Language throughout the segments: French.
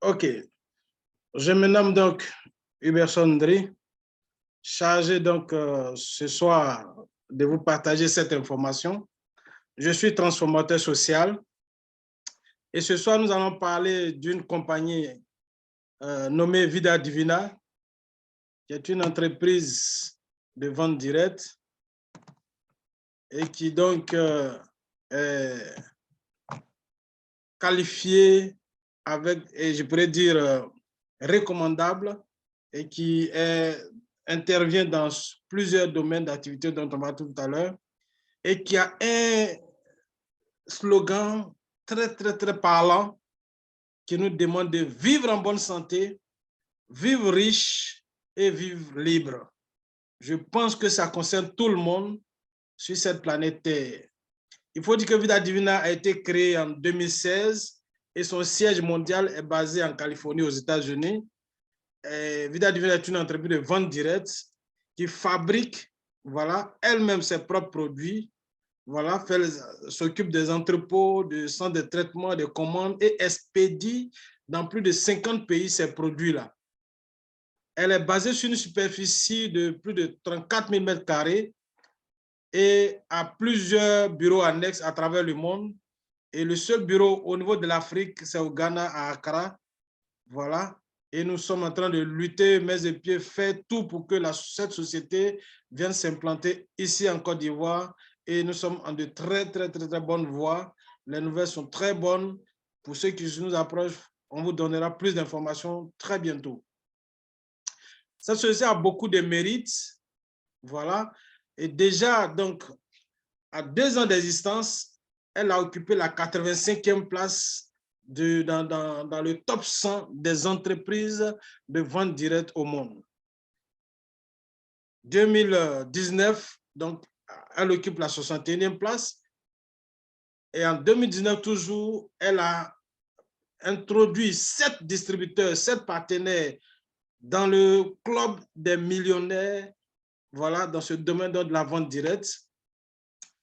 OK. Je me nomme donc Huberson Ndri, chargé donc ce soir de vous partager cette information. Je suis transformateur social et ce soir, nous allons parler d'une compagnie nommée Vida Divina, qui est une entreprise de vente directe et qui donc est qualifiée avec, et je pourrais dire, recommandable et qui intervient dans plusieurs domaines d'activité dont on va tout à l'heure et qui a un slogan très parlant qui nous demande de vivre en bonne santé, vivre riche et vivre libre. Je pense que ça concerne tout le monde sur cette planète Terre. Il faut dire que Vida Divina a été créée en 2016 et son siège mondial est basé en Californie, aux États-Unis. Vida Divina est une entreprise de vente directe qui fabrique, voilà, elle-même ses propres produits, voilà, s'occupe des entrepôts, des centres de traitement, des commandes et expédie dans plus de 50 pays ces produits-là. Elle est basée sur une superficie de plus de 34 000 m² et a plusieurs bureaux annexes à travers le monde. Et le seul bureau au niveau de l'Afrique, c'est au Ghana, à Accra. Voilà. Et nous sommes en train de lutter, mains et pieds, faire tout pour que cette société vienne s'implanter ici en Côte d'Ivoire. Et nous sommes en de très bonnes voies. Les nouvelles sont très bonnes. Pour ceux qui nous approchent, on vous donnera plus d'informations très bientôt. Cette société a beaucoup de mérites. Voilà. Et déjà, donc, à 2 ans d'existence, elle a occupé la 85e place dans le top 100 des entreprises de vente directe au monde. 2019, donc, elle occupe la 61e place. Et en 2019, toujours, elle a introduit 7 distributeurs, 7 partenaires dans le club des millionnaires, voilà, dans ce domaine de la vente directe.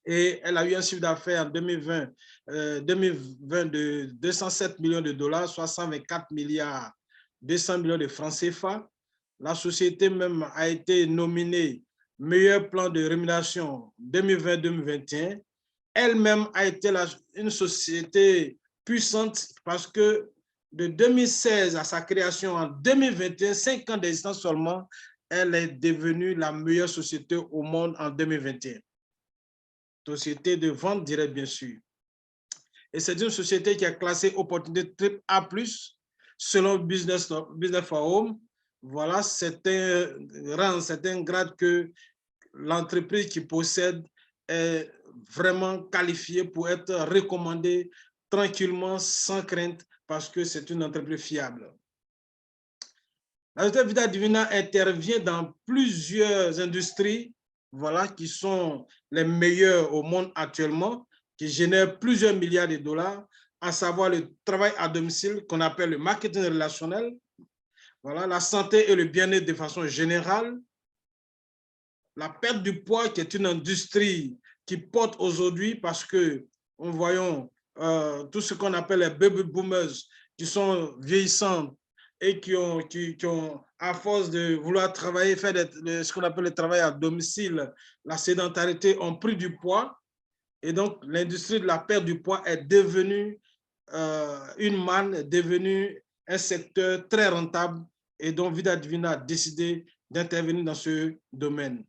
Et elle a eu un chiffre d'affaires en 2020 de 207 millions de dollars, soit 124 milliards 200 millions de francs CFA. La société même a été nominée meilleur plan de rémunération 2020-2021. Elle-même a été une société puissante parce que de 2016 à sa création en 2021, 5 ans d'existence seulement, elle est devenue la meilleure société au monde en 2021. Société de vente directe, bien sûr. Et c'est une société qui a classé opportunité triple A+, selon Business Forum. Voilà, c'est un grade que l'entreprise qui possède est vraiment qualifiée pour être recommandée tranquillement, sans crainte, parce que c'est une entreprise fiable. La société Vida Divina intervient dans plusieurs industries, voilà, qui sont les meilleures au monde actuellement, qui génèrent plusieurs milliards de dollars, à savoir le travail à domicile qu'on appelle le marketing relationnel, voilà, la santé et le bien-être de façon générale, la perte du poids qui est une industrie qui porte aujourd'hui parce que, nous voyons tout ce qu'on appelle les baby boomers qui sont vieillissants et qui ont, à force de vouloir travailler, faire ce qu'on appelle le travail à domicile, la sédentarité, ont pris du poids. Et donc, l'industrie de la perte du poids est devenue une manne, est devenue un secteur très rentable et donc Vida Divina a décidé d'intervenir dans ce domaine.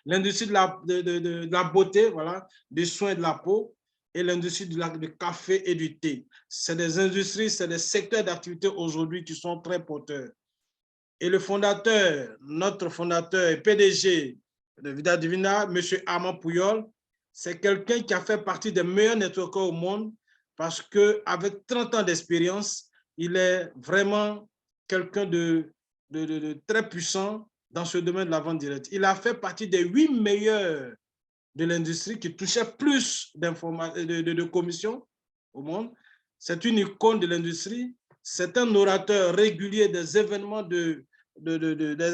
L'industrie de la beauté, voilà, des soins de la peau, et l'industrie du café et du thé. C'est des industries, c'est des secteurs d'activité aujourd'hui qui sont très porteurs. Et le fondateur, notre fondateur et PDG de Vida Divina, M. Armand Pouyol, c'est quelqu'un qui a fait partie des meilleurs networkers au monde parce qu'avec 30 ans d'expérience, il est vraiment quelqu'un de très puissant dans ce domaine de la vente directe. Il a fait partie des 8 meilleurs de l'industrie qui touchaient plus de commissions au monde. C'est une icône de l'industrie. C'est un orateur régulier des événements des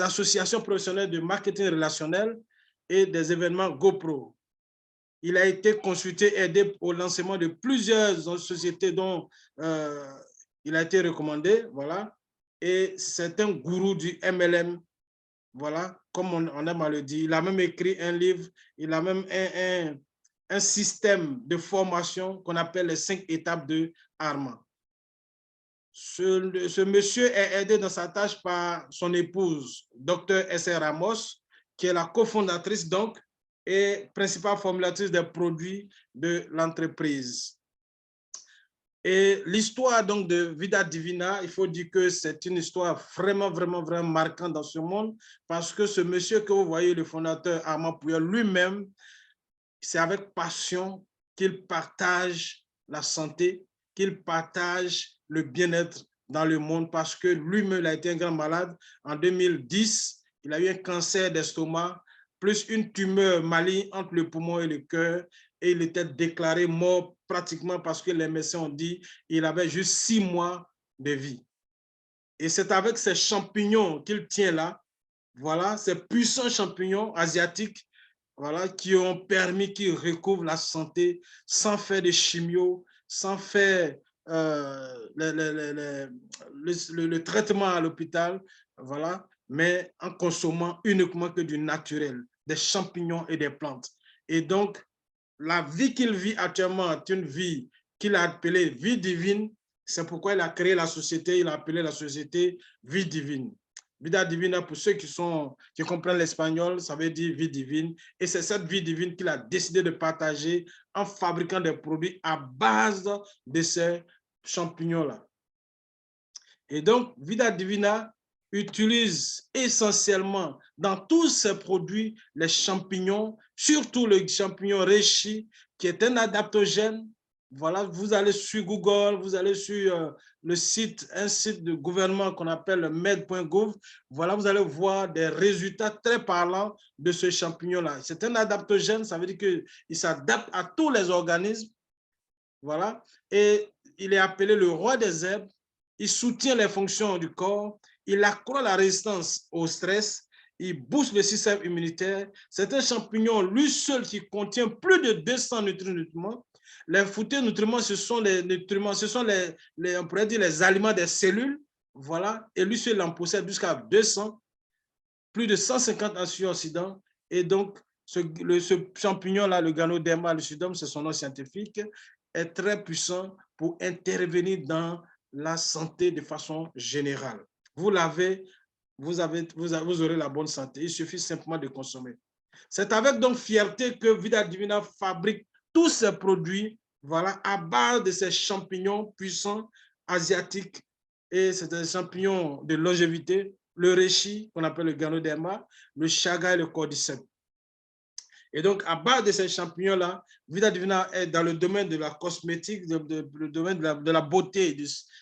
associations professionnelles de marketing relationnel et des événements GoPro. Il a été consulté, aidé au lancement de plusieurs sociétés, dont Il a été recommandé, voilà. Et c'est un gourou du MLM, voilà, comme on aime à le dire. Il a même écrit un livre, il a même un système de formation qu'on appelle les 5 étapes de Arma. Ce monsieur est aidé dans sa tâche par son épouse, Dr. S.R. Ramos, qui est la cofondatrice donc et principale formulatrice des produits de l'entreprise. Et l'histoire donc de Vida Divina, il faut dire que c'est une histoire vraiment marquante dans ce monde, parce que ce monsieur que vous voyez, le fondateur Armand Pouillol lui-même, c'est avec passion qu'il partage la santé, qu'il partage le bien-être dans le monde, parce que lui-même a été un grand malade. En 2010, il a eu un cancer d'estomac, plus une tumeur maligne entre le poumon et le cœur, et il était déclaré mort pratiquement parce que les médecins ont dit qu'il avait juste 6 mois de vie. Et c'est avec ces champignons qu'il tient là, voilà, ces puissants champignons asiatiques, voilà, qui ont permis qu'il recouvre la santé sans faire de chimio, sans faire le traitement à l'hôpital, voilà, mais en consommant uniquement que du naturel, des champignons et des plantes. Et donc, la vie qu'il vit actuellement est une vie qu'il a appelée vie divine. C'est pourquoi il a créé la société, il a appelé la société vie divine. Vida divina, pour ceux qui comprennent l'espagnol, ça veut dire vie divine. Et c'est cette vie divine qu'il a décidé de partager en fabriquant des produits à base de ces champignons-là. Et donc, Vida Divina utilise essentiellement dans tous ses produits les champignons, surtout le champignon reishi, qui est un adaptogène. Voilà, vous allez sur Google, vous allez sur un site de gouvernement qu'on appelle med.gouv. Voilà, vous allez voir des résultats très parlants de ce champignon-là. C'est un adaptogène, ça veut dire qu'il s'adapte à tous les organismes. Voilà, et il est appelé le roi des herbes. Il soutient les fonctions du corps, il accroît la résistance au stress, il booste le système immunitaire. C'est un champignon, lui seul, qui contient plus de 200 nutriments. Les phytonutriments, ce sont les nutriments, ce sont on pourrait dire les aliments des cellules, voilà, et lui seul en possède jusqu'à 200, plus de 150 antioxydants, et donc ce champignon-là, le Ganoderma lucidum, c'est son nom scientifique, est très puissant pour intervenir dans la santé de façon générale. Vous l'avez, vous aurez la bonne santé. Il suffit simplement de consommer. C'est avec donc fierté que Vida Divina fabrique tous ses produits, voilà, à base de ces champignons puissants asiatiques. Et c'est des champignons de longévité, le reishi, qu'on appelle le Ganoderma, le chaga et le cordyceps. Et donc, à base de ces champignons-là, Vida Divina est dans le domaine de la cosmétique, le domaine de la beauté,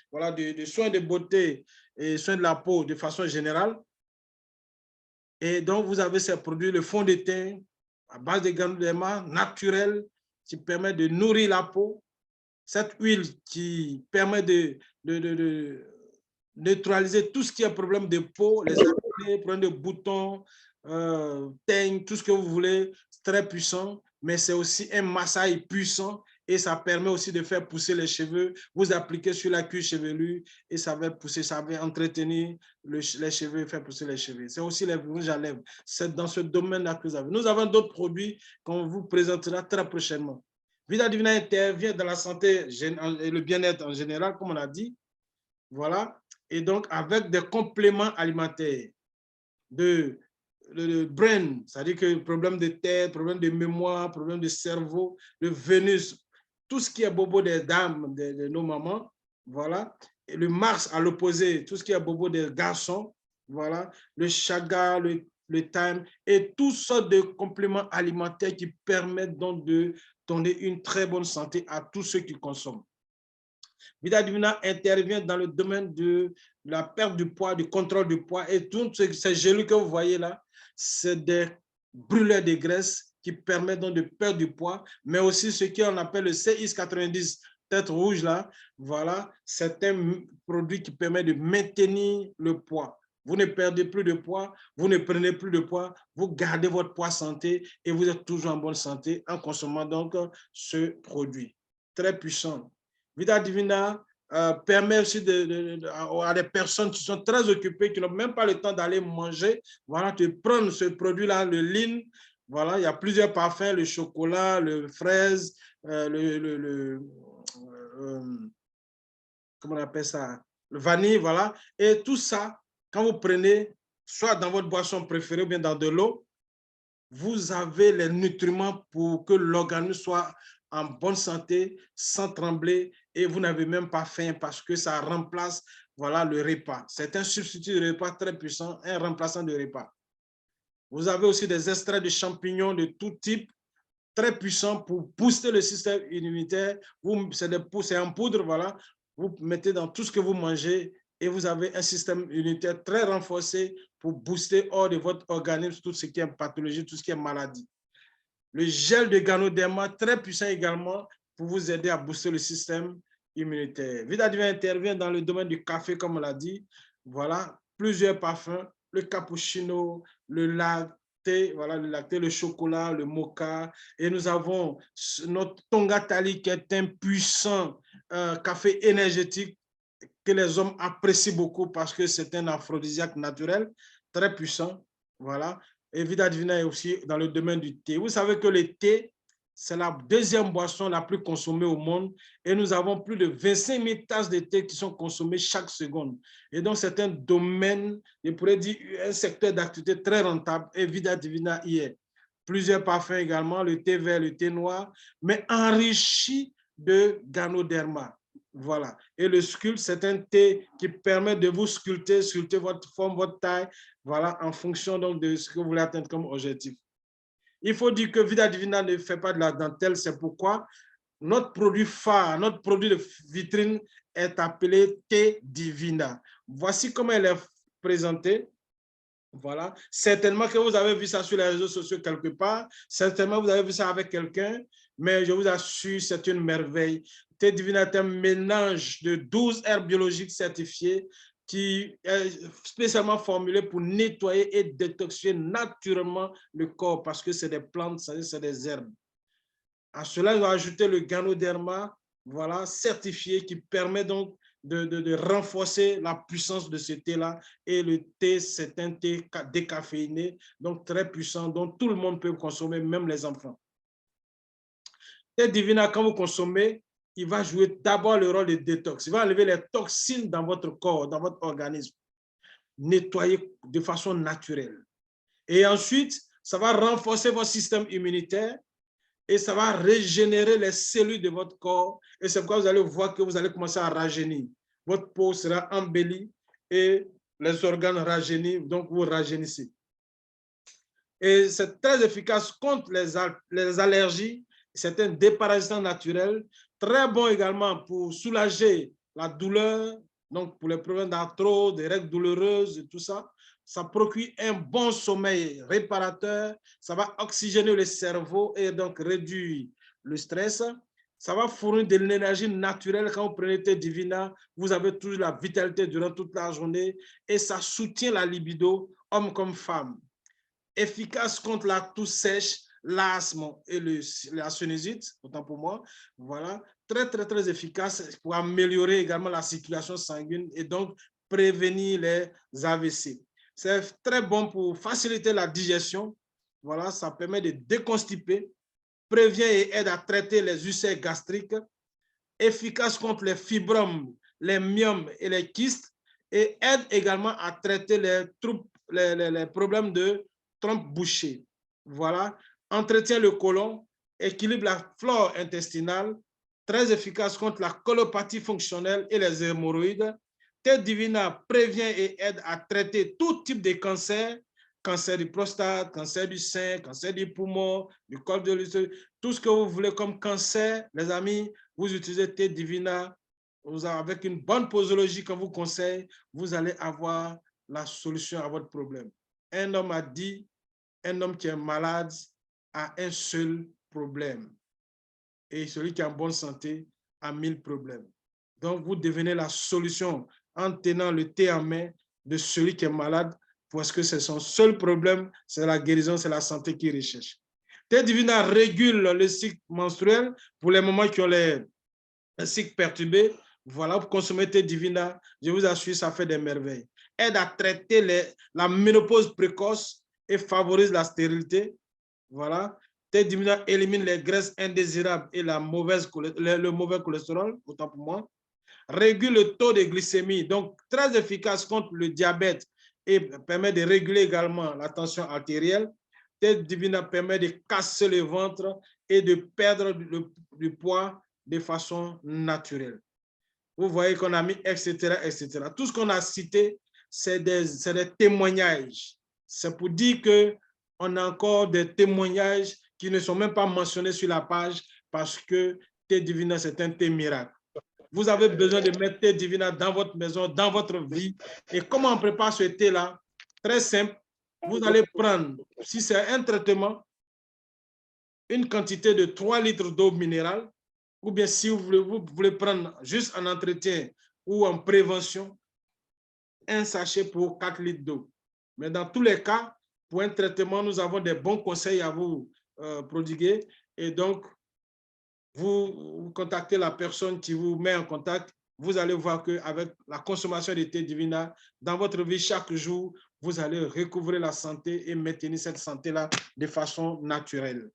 voilà, de soins de beauté et soins de la peau de façon générale. Et donc, vous avez ces produits, le fond de teint à base de Ganoderma naturel qui permet de nourrir la peau. Cette huile qui permet de neutraliser tout ce qui est problème de peau, les acnés, problèmes de boutons, teigne, tout ce que vous voulez, très puissant, mais c'est aussi un massage puissant et ça permet aussi de faire pousser les cheveux. Vous appliquez sur la cuisse chevelue et ça va pousser, ça va entretenir les cheveux et faire pousser les cheveux. C'est aussi les rouges à lèvres. C'est dans ce domaine-là que vous avez. Nous avons d'autres produits qu'on vous présentera très prochainement. Vida Divina intervient dans la santé et le bien-être en général, comme on a dit. Voilà. Et donc, avec des compléments alimentaires de le brain, c'est-à-dire que problème de tête, problème de mémoire, problème de cerveau, le Vénus, tout ce qui est bobo des dames, de nos mamans, voilà. Et le Mars à l'opposé, tout ce qui est bobo des garçons, voilà. Le chaga, le thyme et toutes sortes de compléments alimentaires qui permettent donc de donner une très bonne santé à tous ceux qui consomment. Vida Divina intervient dans le domaine de la perte du poids, du contrôle du poids et toutes ces gélules que vous voyez là, c'est des brûleurs de graisse qui permettent donc de perdre du poids, mais aussi ce qu'on appelle le CX90, tête rouge là, voilà, c'est un produit qui permet de maintenir le poids. Vous ne perdez plus de poids, vous ne prenez plus de poids, vous gardez votre poids santé et vous êtes toujours en bonne santé en consommant donc ce produit. Très puissant. Vida Divina permet aussi à des personnes qui sont très occupées, qui n'ont même pas le temps d'aller manger, voilà, de prendre ce produit-là, le lean. Voilà, il y a plusieurs parfums, le chocolat, le fraise, comment on appelle ça, le vanille, voilà. Et tout ça, quand vous prenez, soit dans votre boisson préférée ou bien dans de l'eau, vous avez les nutriments pour que l'organisme soit en bonne santé, sans trembler, et vous n'avez même pas faim parce que ça remplace, voilà, le repas. C'est un substitut de repas très puissant, un remplaçant de repas. Vous avez aussi des extraits de champignons de tout type, très puissants pour booster le système immunitaire. C'est en poudre, voilà. Vous mettez dans tout ce que vous mangez et vous avez un système immunitaire très renforcé pour booster hors de votre organisme tout ce qui est pathologie, tout ce qui est maladie. Le gel de Ganoderma, très puissant également pour vous aider à booster le système immunitaire. Vida Divina intervient dans le domaine du café, comme on l'a dit. Voilà, plusieurs parfums, le cappuccino, le latte, voilà, le latte, le chocolat, le mocha. Et nous avons notre Tongatali qui est un puissant café énergétique que les hommes apprécient beaucoup parce que c'est un aphrodisiaque naturel, très puissant. Voilà. Et Vida Divina est aussi dans le domaine du thé. Vous savez que le thé, c'est la deuxième boisson la plus consommée au monde et nous avons plus de 25 000 tasses de thé qui sont consommées chaque seconde. Et donc, c'est un domaine, je pourrais dire, un secteur d'activité très rentable et Vida Divina y est. Plusieurs parfums également, le thé vert, le thé noir, mais enrichi de Ganoderma. Voilà. Et le sculpte, c'est un thé qui permet de vous sculpter votre forme, votre taille, voilà, en fonction donc de ce que vous voulez atteindre comme objectif. Il faut dire que Vida Divina ne fait pas de la dentelle, c'est pourquoi notre produit phare, notre produit de vitrine est appelé thé Divina. Voici comment elle est présentée. Voilà. Certainement que vous avez vu ça sur les réseaux sociaux quelque part. Certainement, vous avez vu ça avec quelqu'un. Mais je vous assure, c'est une merveille. Thé Divina est un mélange de 12 herbes biologiques certifiées qui est spécialement formulé pour nettoyer et détoxifier naturellement le corps parce que c'est des plantes, c'est des herbes. À cela, il va ajouter le Ganoderma, voilà, certifié, qui permet donc de renforcer la puissance de ce thé-là. Et le thé, c'est un thé décaféiné, donc très puissant, dont tout le monde peut consommer, même les enfants. Thé Divina, quand vous consommez, il va jouer d'abord le rôle de détox. Il va enlever les toxines dans votre corps, dans votre organisme, nettoyer de façon naturelle. Et ensuite, ça va renforcer votre système immunitaire et ça va régénérer les cellules de votre corps. Et c'est pourquoi vous allez voir que vous allez commencer à rajeunir. Votre peau sera embellie et les organes rajeunis, donc vous rajeunissez. Et c'est très efficace contre les allergies. C'est un déparasitant naturel. Très bon également pour soulager la douleur, donc pour les problèmes d'arthrose, des règles douloureuses et tout ça. Ça procure un bon sommeil réparateur. Ça va oxygéner le cerveau et donc réduire le stress. Ça va fournir de l'énergie naturelle. Quand vous prenez thé Divina, vous avez toujours la vitalité durant toute la journée et ça soutient la libido, homme comme femme. Efficace contre la toux sèche, l'asthme et la sinusite, autant pour moi. Voilà, très, très, très efficace pour améliorer également la circulation sanguine et donc prévenir les AVC. C'est très bon pour faciliter la digestion. Voilà, ça permet de déconstiper, prévient et aide à traiter les ulcères gastriques, efficace contre les fibromes, les myomes et les kystes et aide également à traiter les problèmes de trompe bouchée. Voilà, entretient le côlon, équilibre la flore intestinale, très efficace contre la colopathie fonctionnelle et les hémorroïdes. Thé Divina prévient et aide à traiter tout type de cancer, cancer du prostate, cancer du sein, cancer du poumon, du col de l'utérus, tout ce que vous voulez comme cancer, les amis, vous utilisez Thé Divina, avec une bonne posologie qu'on vous conseille, vous allez avoir la solution à votre problème. Un homme a dit, un homme qui est malade a un seul problème. Et celui qui est en bonne santé a 1000 problèmes. Donc, vous devenez la solution en tenant le thé en main de celui qui est malade parce que c'est son seul problème, c'est la guérison, c'est la santé qu'il recherche. Thé Divina régule le cycle menstruel pour les mamans qui ont les cycles perturbés. Voilà, vous consommez thé divina, je vous assure, ça fait des merveilles. Aide à traiter la ménopause précoce et favorise la stérilité. Voilà. Thé divina élimine les graisses indésirables et le mauvais cholestérol, autant pour moi. Régule le taux de glycémie, donc très efficace contre le diabète et permet de réguler également la tension artérielle. Thé divina permet de casser le ventre et de perdre du poids de façon naturelle. Vous voyez qu'on a mis etc., etc. Tout ce qu'on a cité, c'est des témoignages. C'est pour dire qu'on a encore des témoignages qui ne sont même pas mentionnés sur la page parce que thé divina, c'est un thé miracle. Vous avez besoin de mettre thé divina dans votre maison, dans votre vie. Et comment on prépare ce thé-là? Très simple. Vous allez prendre, si c'est un traitement, une quantité de 3 litres d'eau minérale, ou bien si vous voulez prendre juste en entretien ou en prévention, un sachet pour 4 litres d'eau. Mais dans tous les cas, pour un traitement, nous avons des bons conseils à vous prodiguer. Et donc, vous contactez la personne qui vous met en contact. Vous allez voir qu'avec la consommation de thé divina, dans votre vie chaque jour, vous allez recouvrer la santé et maintenir cette santé-là de façon naturelle.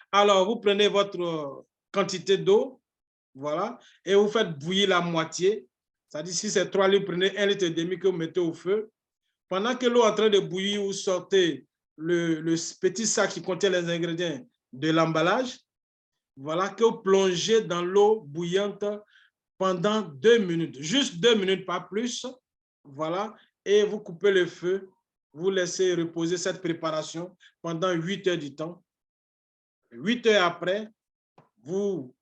Alors, vous prenez votre quantité d'eau, voilà, et vous faites bouillir la moitié. C'est-à-dire, si c'est 3 litres, prenez 1,5 litre que vous mettez au feu. Pendant que l'eau est en train de bouillir, vous sortez le petit sac qui contient les ingrédients de l'emballage. Voilà, que vous plongez dans l'eau bouillante pendant 2 minutes. Juste 2 minutes, pas plus. Voilà, et vous coupez le feu. Vous laissez reposer cette préparation pendant 8 heures du temps. 8 heures après, vous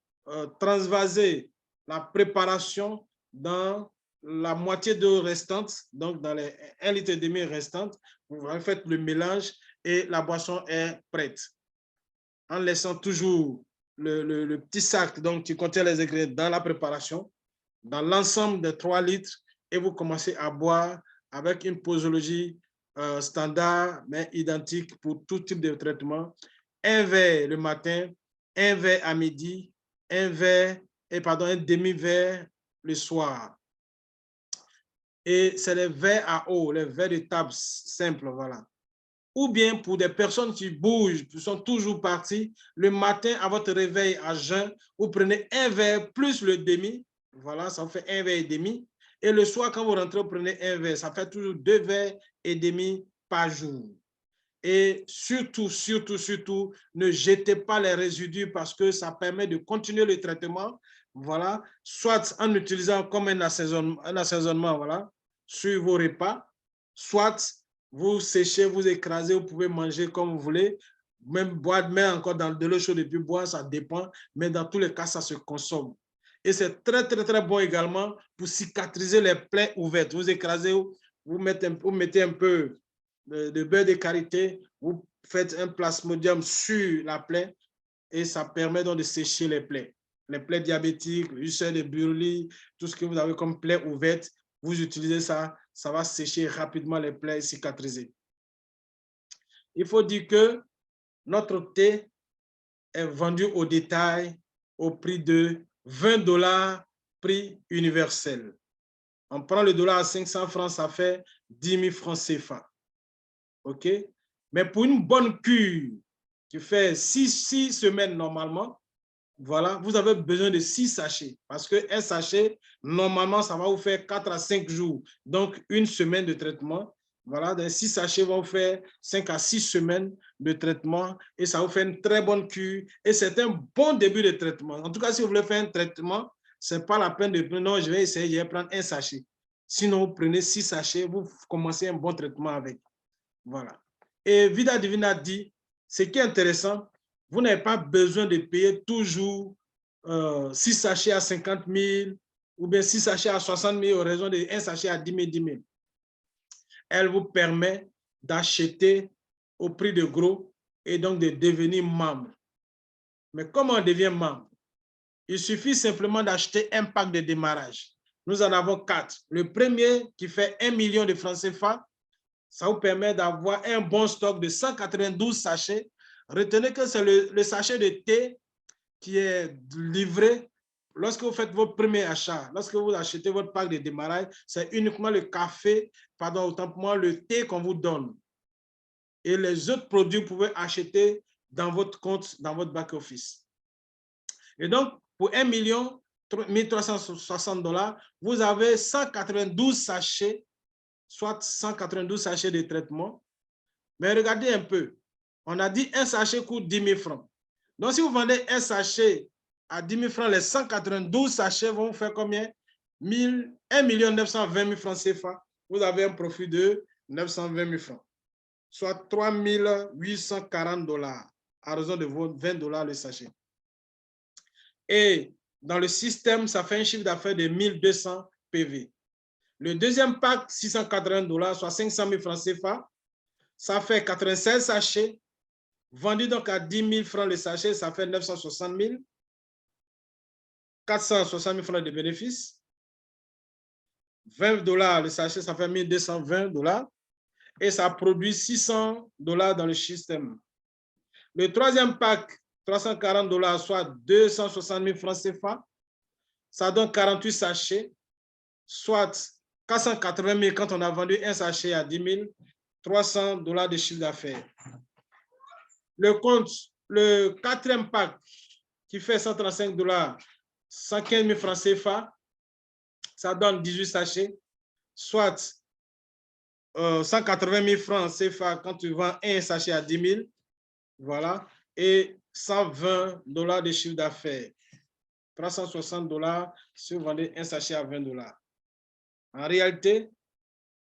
transvasez la préparation dans la moitié d'eau restante, donc dans les 1,5 litre restantes. Vous faites le mélange et la boisson est prête. En laissant toujours le petit sac donc, qui contient les ingrédients dans la préparation, dans l'ensemble des 3 litres, et vous commencez à boire avec une posologie standard, mais identique pour tout type de traitement. Un verre le matin, un verre à midi, un demi-verre le soir. Et c'est les verres à eau, les verres de table simples, voilà. Ou bien pour des personnes qui bougent, qui sont toujours parties, le matin à votre réveil à jeun, vous prenez un verre plus le demi, voilà, ça fait un verre et demi. Et le soir, quand vous rentrez, vous prenez un verre, ça fait toujours 2 verres et demi par jour. Et surtout, ne jetez pas les résidus parce que ça permet de continuer le traitement, voilà, soit en utilisant comme un assaisonnement, voilà, sur vos repas, soit vous séchez, vous écrasez, vous pouvez manger comme vous voulez, même boire, mais encore dans de l'eau chaude et puis boire, ça dépend, mais dans tous les cas, ça se consomme. Et c'est très, très, très bon également pour cicatriser les plaies ouvertes. Vous écrasez, vous mettez un peu de beurre de karité, vous faites un plasmodium sur la plaie et ça permet donc de sécher les plaies diabétiques, l'ulcère de Burley, tout ce que vous avez comme plaie ouverte, vous utilisez ça, ça va sécher rapidement les plaies et cicatriser. Il faut dire que notre thé est vendu au détail au prix de 20 $, prix universel. On prend le dollar à 500 francs, ça fait 10 000 francs CFA. OK? Mais pour une bonne cure qui fait 6 semaines normalement, voilà, vous avez besoin de 6 sachets. Parce qu'un sachet, normalement, ça va vous faire 4 à 5 jours. Donc, une semaine de traitement. Voilà, donc 6 sachets vont vous faire 5 à 6 semaines de traitement et ça vous fait une très bonne cure. Et c'est un bon début de traitement. En tout cas, si vous voulez faire un traitement, ce n'est pas la peine de prendre, non, je vais essayer, je vais prendre un sachet. Sinon, vous prenez 6 sachets, vous commencez un bon traitement avec. Voilà. Et Vida Divina dit, ce qui est intéressant, vous n'avez pas besoin de payer toujours 6 sachets à 50 000 ou bien 6 sachets à 60 000 en raison d'un sachet à 10 000, 10 000. Elle vous permet d'acheter au prix de gros et donc de devenir membre. Mais comment on devient membre? Il suffit simplement d'acheter un pack de démarrage. Nous en avons 4. Le premier qui fait 1 million de francs CFA, ça vous permet d'avoir un bon stock de 192 sachets. Retenez que c'est le sachet de thé qui est livré lorsque vous faites votre premier achat, lorsque vous achetez votre pack de démarrage, c'est uniquement le café, pardon, autant pour moi, le thé qu'on vous donne. Et les autres produits, vous pouvez acheter dans votre compte, dans votre back-office. Et donc, pour 1 360 $, vous avez 192 sachets, soit 192 sachets de traitement. Mais regardez un peu, on a dit un sachet coûte 10 000 francs. Donc, si vous vendez un sachet à 10 000 francs, les 192 sachets vont vous faire combien? 1 920 000 francs CFA. Vous avez un profit de 920 000 francs, soit 3 840 $, à raison de 20 $ le sachet. Et dans le système, ça fait un chiffre d'affaires de 1200 PV. Le deuxième pack, 680 $, soit 500 000 francs CFA, ça fait 96 sachets. Vendu donc à 10 000 francs le sachet, ça fait 960 000. 460 000 francs de bénéfices. 20 $ le sachet, ça fait 1220 $. Et ça produit 600 $ dans le système. Le troisième pack, 340 $, soit 260 000 francs CFA. Ça donne 48 sachets, soit 480 000 quand on a vendu un sachet à 10 000, 300 $ de chiffre d'affaires. Le quatrième pack qui fait 135 $, 115 000 francs CFA, ça donne 18 sachets, soit 180 000 francs CFA quand tu vends un sachet à 10 000, voilà, et 120 $ de chiffre d'affaires. 360 $ si vous vendez un sachet à 20 $. En réalité,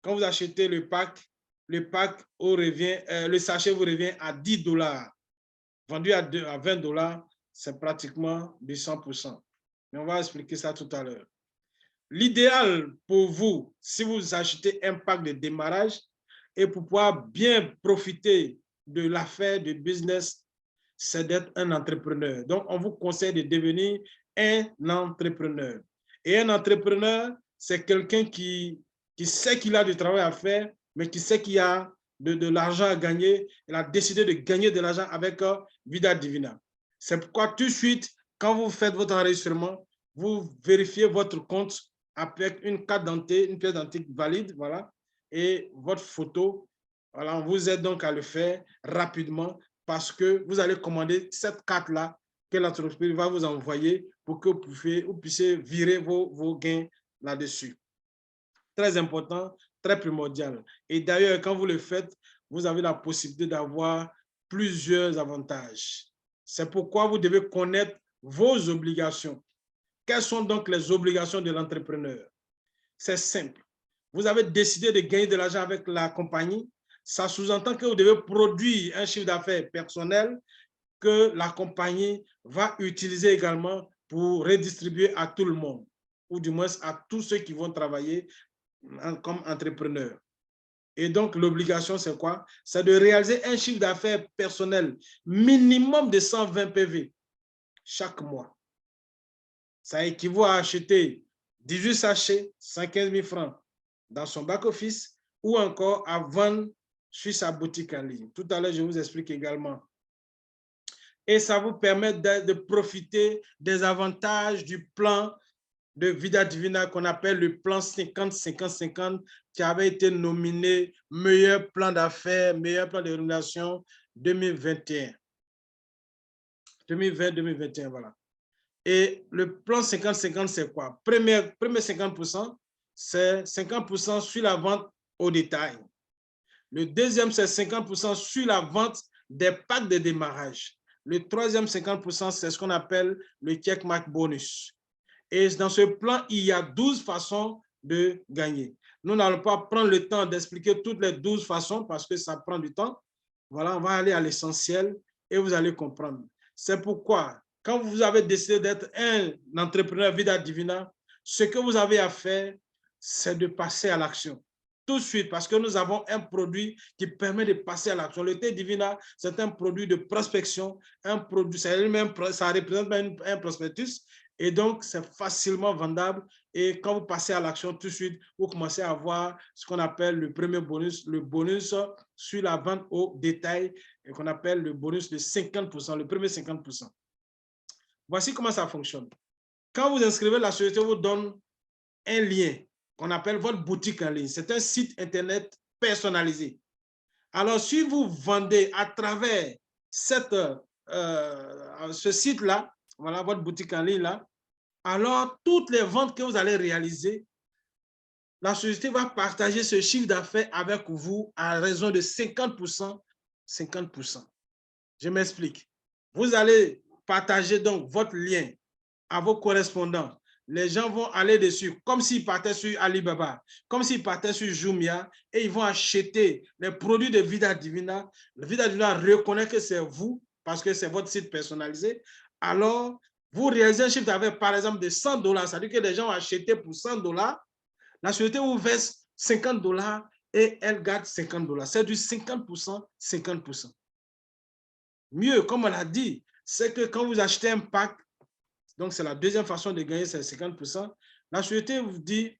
quand vous achetez le pack le sachet vous revient à 10 $. Vendu à 20 $, c'est pratiquement du 100%. Mais on va expliquer ça tout à l'heure. L'idéal pour vous, si vous achetez un pack de démarrage et pour pouvoir bien profiter de l'affaire, du business, c'est d'être un entrepreneur. Donc, on vous conseille de devenir un entrepreneur. Et un entrepreneur, c'est quelqu'un qui sait qu'il a du travail à faire, mais qui sait qu'il y a de l'argent à gagner. Il a décidé de gagner de l'argent avec Vida Divina. C'est pourquoi tout de suite, quand vous faites votre enregistrement, vous vérifiez votre compte avec une carte d'identité, une pièce d'identité valide, voilà, et votre photo. Voilà, on vous aide donc à le faire rapidement parce que vous allez commander cette carte-là que l'entreprise va vous envoyer pour que vous puissiez virer vos gains là-dessus. Très important, très primordial. Et d'ailleurs, quand vous le faites, vous avez la possibilité d'avoir plusieurs avantages. C'est pourquoi vous devez connaître vos obligations. Quelles sont donc les obligations de l'entrepreneur? C'est simple. Vous avez décidé de gagner de l'argent avec la compagnie. Ça sous-entend que vous devez produire un chiffre d'affaires personnel que la compagnie va utiliser également pour redistribuer à tout le monde, ou du moins à tous ceux qui vont travailler comme entrepreneurs. Et donc, l'obligation, c'est quoi? C'est de réaliser un chiffre d'affaires personnel minimum de 120 PV chaque mois. Ça équivaut à acheter 18 sachets, 115 000 francs dans son back-office ou encore à vendre sur sa boutique en ligne. Tout à l'heure, je vous explique également. Et ça vous permet de profiter des avantages du plan de Vida Divina qu'on appelle le plan 50-50-50 qui avait été nominé meilleur plan d'affaires, meilleur plan de rémunération 2021. 2020-2021, voilà. Et le plan 50-50, c'est quoi? Premier 50%, c'est 50% sur la vente au détail. Le deuxième, c'est 50% sur la vente des packs de démarrage. Le troisième 50%, c'est ce qu'on appelle le checkmark bonus. Et dans ce plan, il y a 12 façons de gagner. Nous n'allons pas prendre le temps d'expliquer toutes les 12 façons parce que ça prend du temps. Voilà, on va aller à l'essentiel et vous allez comprendre. C'est pourquoi, quand vous avez décidé d'être un entrepreneur Vida Divina, ce que vous avez à faire, c'est de passer à l'action. Tout de suite, parce que nous avons un produit qui permet de passer à l'action. Le thé Divina, c'est un produit de prospection, un produit, ça représente un prospectus, et donc c'est facilement vendable. Et quand vous passez à l'action tout de suite, vous commencez à avoir ce qu'on appelle le premier bonus, le bonus sur la vente au détail, et qu'on appelle le bonus de 50%, le premier 50%. Voici comment ça fonctionne. Quand vous inscrivez, la société vous donne un lien qu'on appelle votre boutique en ligne. C'est un site Internet personnalisé. Alors, si vous vendez à travers ce site-là, voilà votre boutique en ligne-là, alors toutes les ventes que vous allez réaliser, la société va partager ce chiffre d'affaires avec vous à raison de 50%, 50%. Je m'explique. Vous allez partager donc votre lien à vos correspondants. Les gens vont aller dessus comme s'ils partaient sur Alibaba, comme s'ils partaient sur Jumia et ils vont acheter les produits de Vida Divina. Le Vida Divina reconnaît que c'est vous parce que c'est votre site personnalisé. Alors, vous réalisez un chiffre d'affaires, par exemple, de $100. C'est-à-dire que les gens ont acheté pour $100. La société vous verse $50 et elle garde $50. C'est du 50%, 50%. Mieux, comme on l'a dit, c'est que quand vous achetez un pack, donc c'est la deuxième façon de gagner ces 50%, la société vous dit,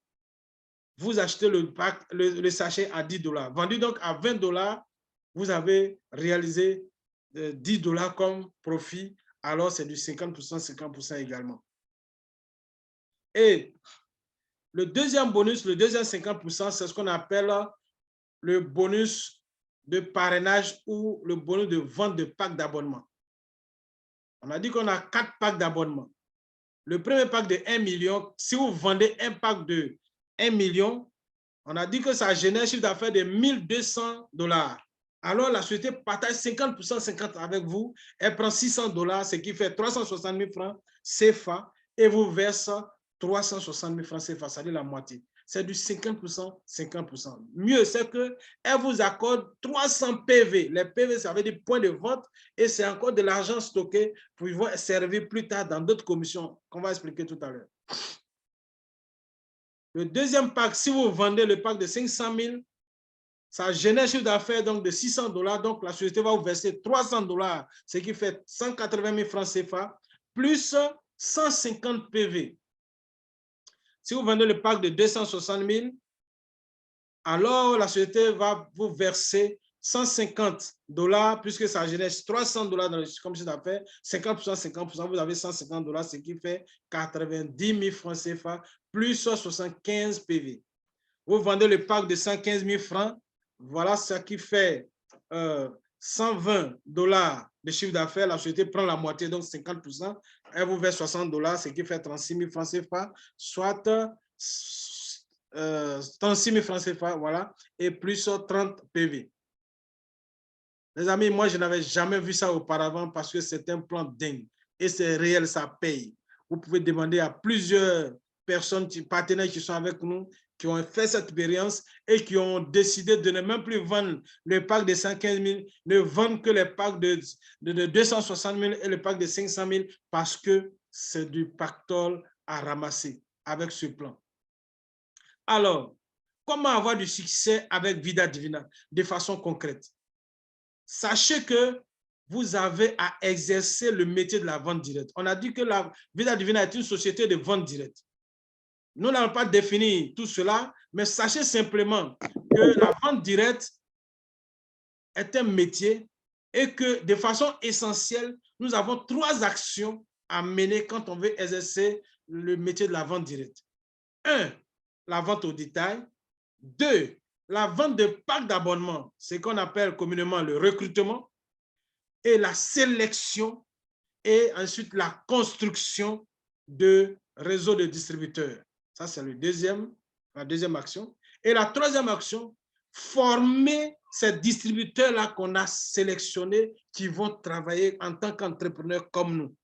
vous achetez le pack, le sachet à $10. Vendu donc à $20, vous avez réalisé $10 comme profit, alors c'est du 50%, 50% également. Et le deuxième bonus, le deuxième 50%, c'est ce qu'on appelle le bonus de parrainage ou le bonus de vente de packs d'abonnement. On a dit qu'on a 4 packs d'abonnement. Le premier pack de 1 million, si vous vendez un pack de 1 million, on a dit que ça génère un chiffre d'affaires de $1 200. Alors, la société partage 50%, 50% avec vous. Elle prend $600, ce qui fait 360 000 francs CFA et vous verse 360 000 francs CFA, c'est-à-dire la moitié. C'est du 50%, 50%. Mieux, c'est qu'elle vous accorde 300 PV. Les PV, ça veut dire points de vente et c'est encore de l'argent stocké pour pouvoir servir plus tard dans d'autres commissions qu'on va expliquer tout à l'heure. Le deuxième pack, si vous vendez le pack de 500 000, ça génère un chiffre d'affaires donc de $600. Donc, la société va vous verser $300, ce qui fait 180 000 francs CFA, plus 150 PV. Si vous vendez le pack de 260 000, alors la société va vous verser $150, puisque ça génère $300 dans le chiffre d'affaires, 50%, 50%, vous avez $150, ce qui fait 90 000 francs CFA, plus 75 PV. Vous vendez le pack de 115 000 francs, voilà ce qui fait $120 de chiffre d'affaires. La société prend la moitié, donc 50%. Elle vous verse $60, ce qui fait 36 000 francs CFA, soit 36 000 francs CFA, voilà, et plus 30 PV. Les amis, moi, je n'avais jamais vu ça auparavant parce que c'est un plan dingue. Et c'est réel, ça paye. Vous pouvez demander à plusieurs personnes, partenaires qui sont avec nous, qui ont fait cette expérience et qui ont décidé de ne même plus vendre le pack de 115 000, ne vendre que les packs de 260 000 et le pack de 500 000 parce que c'est du pactole à ramasser avec ce plan. Alors, comment avoir du succès avec Vida Divina de façon concrète? Sachez que vous avez à exercer le métier de la vente directe. On a dit que la Vida Divina est une société de vente directe. Nous n'allons pas définir tout cela, mais sachez simplement que la vente directe est un métier et que de façon essentielle, nous avons 3 actions à mener quand on veut exercer le métier de la vente directe. 1, la vente au détail. 2, la vente de packs d'abonnement, ce qu'on appelle communément le recrutement, et la sélection, et ensuite la construction de réseaux de distributeurs. Ça, c'est la deuxième action. Et la troisième action, former ces distributeurs-là qu'on a sélectionnés qui vont travailler en tant qu'entrepreneurs comme nous.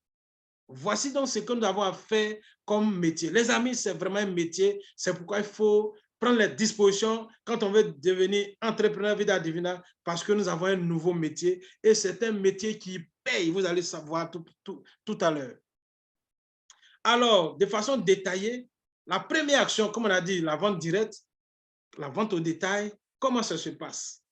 Voici donc ce que nous avons à faire comme métier. Les amis, c'est vraiment un métier. C'est pourquoi il faut prendre les dispositions quand on veut devenir entrepreneur Vida Divina parce que nous avons un nouveau métier et c'est un métier qui paye. Vous allez savoir tout à l'heure. Alors, de façon détaillée, la première action, comme on a dit, la vente directe, la vente au détail, comment ça se passe?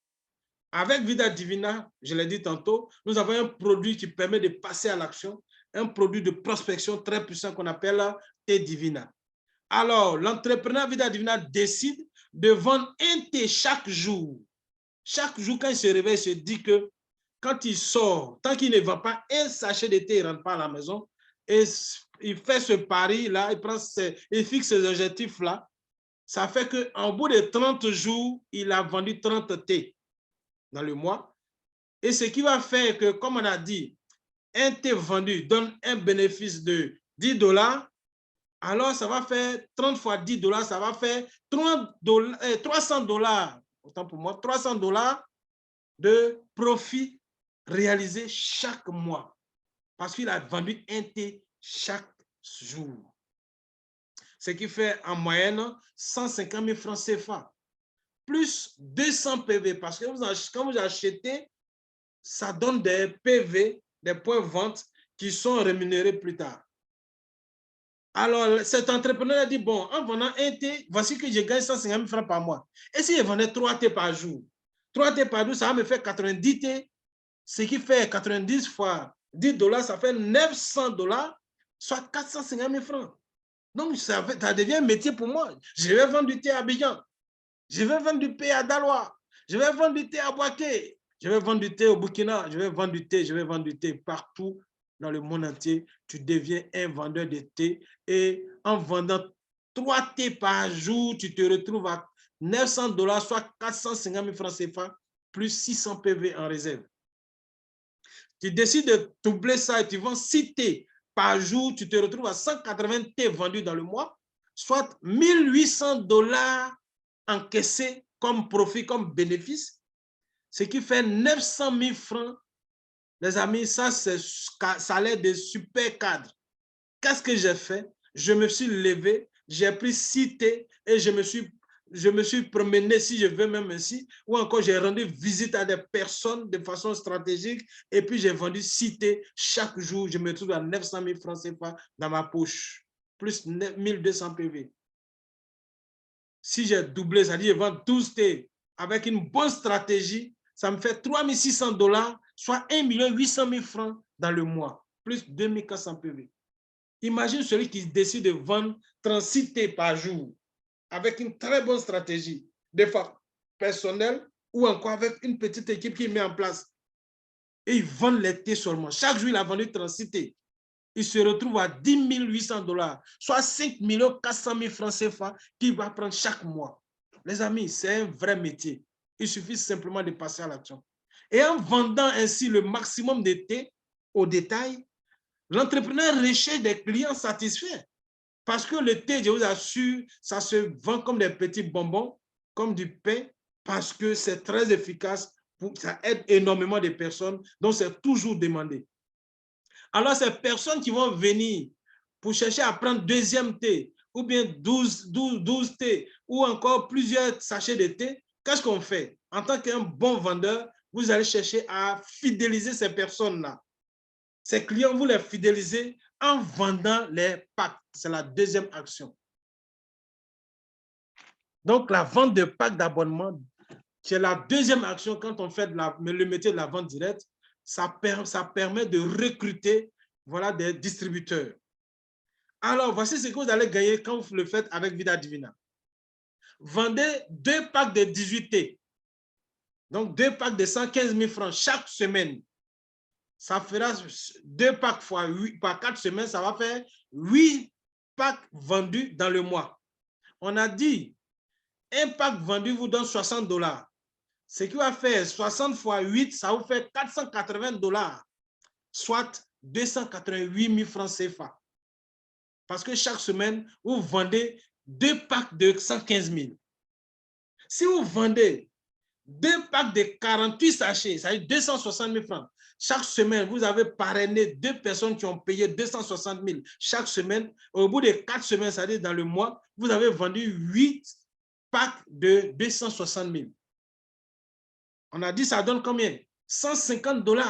Avec Vida Divina, je l'ai dit tantôt, nous avons un produit qui permet de passer à l'action, un produit de prospection très puissant qu'on appelle thé Divina. Alors, l'entrepreneur Vida Divina décide de vendre un thé chaque jour. Chaque jour, quand il se réveille, il se dit que quand il sort, tant qu'il ne vend pas un sachet de thé, il ne rentre pas à la maison. Et il fait ce pari-là, il fixe ses objectifs-là. Ça fait qu'en bout de 30 jours, il a vendu 30 T dans le mois. Et ce qui va faire que, comme on a dit, un T vendu donne un bénéfice de 10 $, alors ça va faire 30 fois 10 $, ça va faire 300 $, autant pour moi, 300 $ de profit réalisé chaque mois. Parce qu'il a vendu un T chaque jour. Ce qui fait en moyenne 150 000 francs CFA, plus 200 PV. Parce que quand vous achetez, ça donne des PV, des points de vente qui sont rémunérés plus tard. Alors, cet entrepreneur a dit, bon, en vendant un T, voici que je gagne 150 000 francs par mois. Et si je vendais 3 T par jour? 3 T par jour, ça va me faire 90 T, ce qui fait 90 fois 10 $, ça fait 900 $, soit 450 000 francs. Donc, ça devient un métier pour moi. Je vais vendre du thé à Abidjan. Je vais vendre du thé à Daloa. Je vais vendre du thé à Boaké. Je vais vendre du thé au Burkina. Je vais vendre du thé partout dans le monde entier. Tu deviens un vendeur de thé. Et en vendant 3 thés par jour, tu te retrouves à 900 $, soit 450 000 francs CFA, plus 600 PV en réserve. Tu décides de doubler ça et tu vends 6 thés par jour, tu te retrouves à 180 thés vendus dans le mois, soit 1 800 $ encaissés comme profit, comme bénéfice, ce qui fait 900 000 francs. Les amis, ça, c'est salaire de super cadre. Qu'est-ce que j'ai fait? Je me suis levé, j'ai pris 6 thés et je me suis promené, si je veux même ainsi, ou encore j'ai rendu visite à des personnes de façon stratégique et puis j'ai vendu 6 thés chaque jour. Je me trouve à 900 000 francs CFA dans ma poche, plus 1200 PV. Si j'ai doublé, c'est-à-dire je vends 12 thés avec une bonne stratégie, ça me fait 3 600 $, soit 1 800 000 francs dans le mois, plus 2400 PV. Imagine celui qui décide de vendre 36 thés par jour avec une très bonne stratégie, des fois personnelle ou encore avec une petite équipe qui met en place. Et ils vendent les thés seulement. Chaque jour, il a vendu 36 thés. Il se retrouve à 10 800 $, soit 5 400 000 francs CFA qu'il va prendre chaque mois. Les amis, c'est un vrai métier. Il suffit simplement de passer à l'action. Et en vendant ainsi le maximum de thés au détail, l'entrepreneur recherche des clients satisfaits. Parce que le thé, je vous assure, ça se vend comme des petits bonbons, comme du pain, parce que c'est très efficace, ça aide énormément de personnes, donc c'est toujours demandé. Alors, ces personnes qui vont venir pour chercher à prendre deuxième thé, ou bien 12 thés, ou encore plusieurs sachets de thé, qu'est-ce qu'on fait? En tant qu'un bon vendeur, vous allez chercher à fidéliser ces personnes-là. Ces clients, vous les fidélisez en vendant les packs. C'est la deuxième action. Donc, la vente de packs d'abonnement, c'est la deuxième action quand on fait le métier de la vente directe. Ça permet de recruter, voilà, des distributeurs. Alors, voici ce que vous allez gagner quand vous le faites avec Vida Divina. Vendez 2 packs de 18 T. Donc, 2 packs de 115 000 francs chaque semaine. Ça fera 2 packs fois 8, par 4 semaines, ça va faire 8 packs vendus dans le mois. On a dit, un pack vendu vous donne 60 $. Ce qui va faire 60 fois 8, ça vous fait 480 $, soit 288 000 francs CFA. Parce que chaque semaine, vous vendez 2 packs de 115 000. Si vous vendez 2 packs de 48 sachets, ça veut dire 260 000 francs. Chaque semaine, vous avez parrainé 2 personnes qui ont payé 260 000 chaque semaine. Au bout de 4 semaines, c'est-à-dire dans le mois, vous avez vendu 8 packs de 260 000. On a dit ça donne combien? 150 $.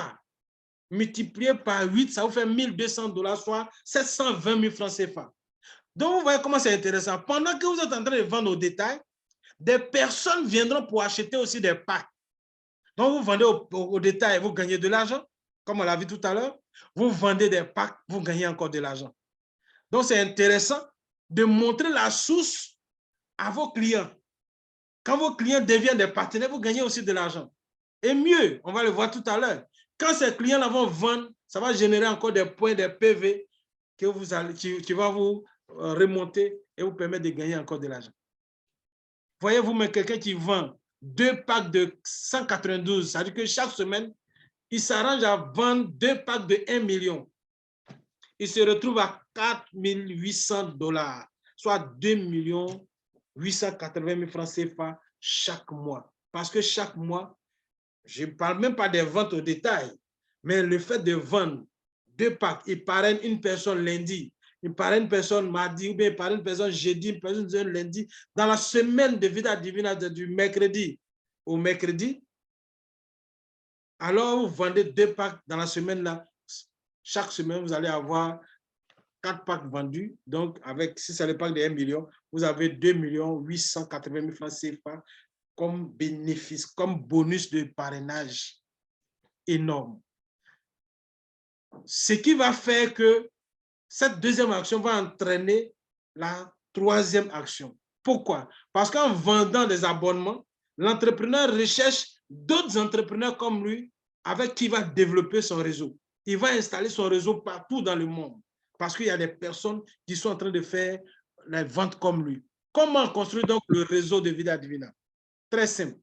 Multiplié par 8, ça vous fait 1 200 $, soit 720 000 francs CFA. Donc, vous voyez comment c'est intéressant. Pendant que vous êtes en train de vendre au détail, des personnes viendront pour acheter aussi des packs. Donc, vous vendez au détail, vous gagnez de l'argent, comme on l'a vu tout à l'heure. Vous vendez des packs, vous gagnez encore de l'argent. Donc, c'est intéressant de montrer la source à vos clients. Quand vos clients deviennent des partenaires, vous gagnez aussi de l'argent. Et mieux, on va le voir tout à l'heure, quand ces clients-là vont vendre, ça va générer encore des points, des PV. qui va vous remonter et vous permettre de gagner encore de l'argent. Voyez-vous, mais quelqu'un qui vend 2 packs de 192, ça veut dire que chaque semaine, il s'arrange à vendre 2 packs de 1 million. Il se retrouve à 4 800 $, soit 2 880 000 francs CFA chaque mois. Parce que chaque mois, je ne parle même pas des ventes au détail, mais le fait de vendre 2 packs, il parraine une personne lundi, il parraine une personne mardi, ou bien il parraine une personne jeudi, une personne lundi, dans la semaine de Vida Divina du mercredi au mercredi. Alors, vous vendez 2 packs dans la semaine là. Chaque semaine, vous allez avoir 4 packs vendus. Donc, avec, si c'est le pack de 1 million, vous avez 2 880 000 francs CFA comme bénéfice, comme bonus de parrainage énorme. Ce qui va faire que cette deuxième action va entraîner la troisième action. Pourquoi? Parce qu'en vendant des abonnements, l'entrepreneur recherche d'autres entrepreneurs comme lui avec qui il va développer son réseau. Il va installer son réseau partout dans le monde parce qu'il y a des personnes qui sont en train de faire les ventes comme lui. Comment construire donc le réseau de Vida Divina? Très simple.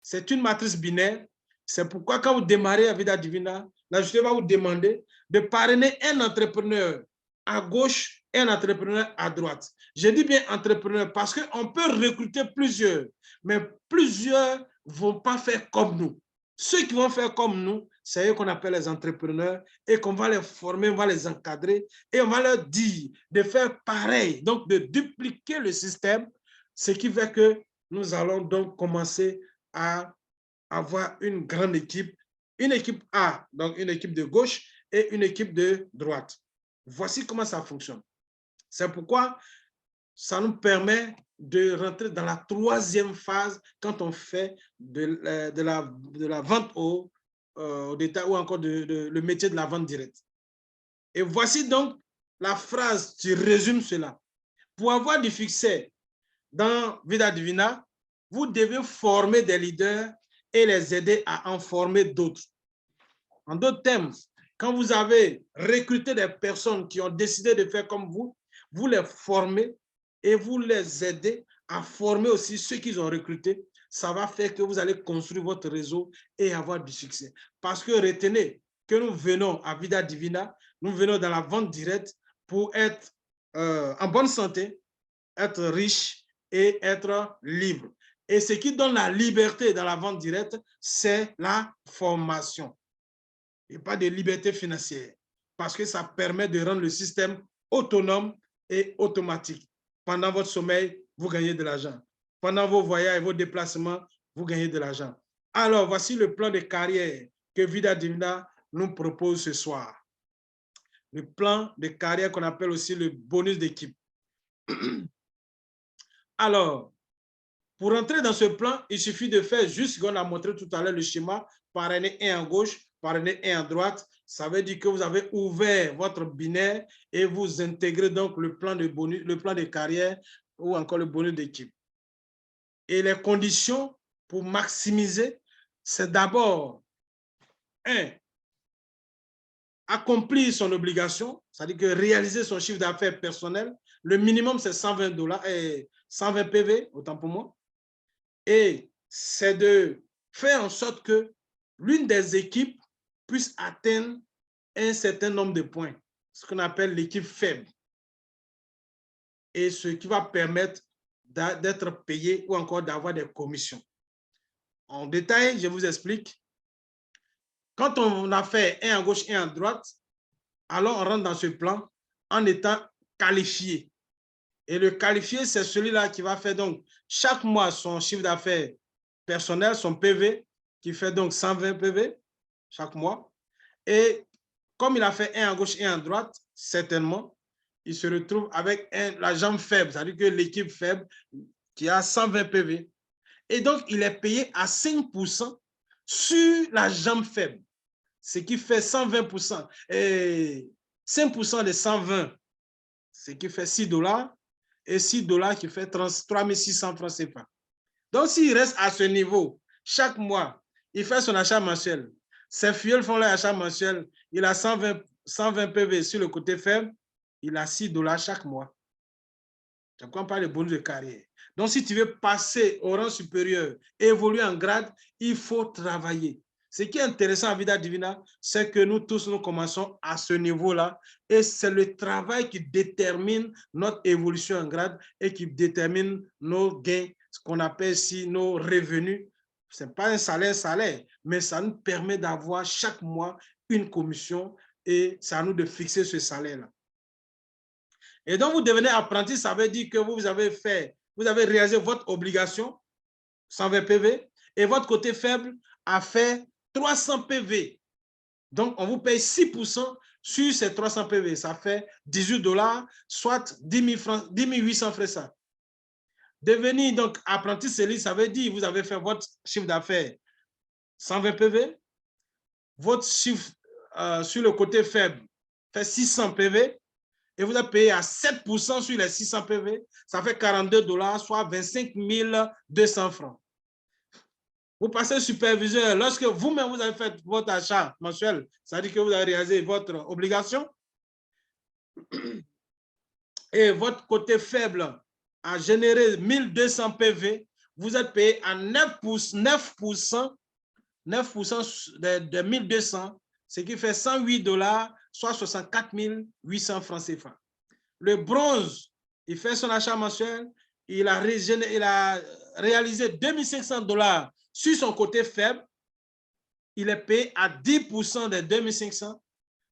C'est une matrice binaire. C'est pourquoi quand vous démarrez à Vida Divina, la société va vous demander de parrainer un entrepreneur à gauche et un entrepreneur à droite. Je dis bien entrepreneur parce qu'on peut recruter plusieurs, mais plusieurs ne vont pas faire comme nous. Ceux qui vont faire comme nous, c'est eux qu'on appelle les entrepreneurs et qu'on va les former, on va les encadrer et on va leur dire de faire pareil, donc de dupliquer le système, ce qui fait que nous allons donc commencer à avoir une grande équipe, une équipe A, donc une équipe de gauche et une équipe de droite. Voici comment ça fonctionne. C'est pourquoi ça nous permet de rentrer dans la troisième phase quand on fait de la vente au détail ou encore le métier de la vente directe. Et voici donc la phrase qui résume cela. Pour avoir du succès dans Vida Divina, vous devez former des leaders et les aider à en former d'autres. En d'autres termes, quand vous avez recruté des personnes qui ont décidé de faire comme vous, vous les formez et vous les aidez à former aussi ceux qu'ils ont recrutés. Ça va faire que vous allez construire votre réseau et avoir du succès. Parce que retenez que nous venons à Vida Divina, nous venons dans la vente directe pour être en bonne santé, être riche et être libre. Et ce qui donne la liberté dans la vente directe, c'est la formation. Et pas de liberté financière. Parce que ça permet de rendre le système autonome et automatique. Pendant votre sommeil, vous gagnez de l'argent. Pendant vos voyages et vos déplacements, vous gagnez de l'argent. Alors, voici le plan de carrière que Vida Divina nous propose ce soir. Le plan de carrière qu'on appelle aussi le bonus d'équipe. Alors, pour entrer dans ce plan, il suffit de faire juste ce qu'on a montré tout à l'heure, le schéma, parrainer un à gauche, parrainer un à droite. Ça veut dire que vous avez ouvert votre binaire et vous intégrez donc le plan de bonus, le plan de carrière ou encore le bonus d'équipe. Et les conditions pour maximiser, c'est d'abord, accomplir son obligation, c'est-à-dire que réaliser son chiffre d'affaires personnel. Le minimum, c'est 120 $, et 120 PV, autant pour moi. Et c'est de faire en sorte que l'une des équipes puisse atteindre un certain nombre de points, ce qu'on appelle l'équipe faible. Et ce qui va permettre d'être payé ou encore d'avoir des commissions. En détail, je vous explique. Quand on a fait un à gauche et un à droite, alors on rentre dans ce plan en étant qualifié. Et le qualifié, c'est celui-là qui va faire donc chaque mois son chiffre d'affaires personnel, son PV, qui fait donc 120 PV chaque mois. Et comme il a fait un à gauche et un à droite, certainement, il se retrouve avec la jambe faible, c'est-à-dire que l'équipe faible qui a 120 PV. Et donc, il est payé à 5% sur la jambe faible, ce qui fait 120%. Et 5% de 120, ce qui fait 6 $, et 6 $ qui fait 3 600 francs CFA. Donc, s'il reste à ce niveau, chaque mois, il fait son achat mensuel. Ses filleuls font leur achat mensuel. Il a 120 PV sur le côté faible il a 6 $ chaque mois. Je ne comprends pas le bonus de carrière. Donc, si tu veux passer au rang supérieur, évoluer en grade, il faut travailler. Ce qui est intéressant à Vida Divina, c'est que nous tous, nous commençons à ce niveau-là et c'est le travail qui détermine notre évolution en grade et qui détermine nos gains, ce qu'on appelle ici nos revenus. Ce n'est pas un salaire, mais ça nous permet d'avoir chaque mois une commission et c'est à nous de fixer ce salaire-là. Et donc, vous devenez apprenti, ça veut dire que vous avez réalisé votre obligation, 120 PV, et votre côté faible a fait 300 PV. Donc, on vous paye 6% sur ces 300 PV. Ça fait 18 $, soit 10 800 francs ça. Devenir donc apprenti CELI, ça veut dire que vous avez fait votre chiffre d'affaires 120 PV, votre chiffre sur le côté faible fait 600 PV, et vous avez payé à 7% sur les 600 PV, ça fait 42 $, soit 25 200 francs. Vous passez superviseur, lorsque vous-même vous avez fait votre achat mensuel, ça veut dire que vous avez réalisé votre obligation, et votre côté faible a généré 1200 PV, vous êtes payé à 9% de 1200, ce qui fait 108 $, soit 64 800 francs CFA. Le bronze, il fait son achat mensuel, il a réalisé 2500 $ sur son côté faible, il est payé à 10% de 2500,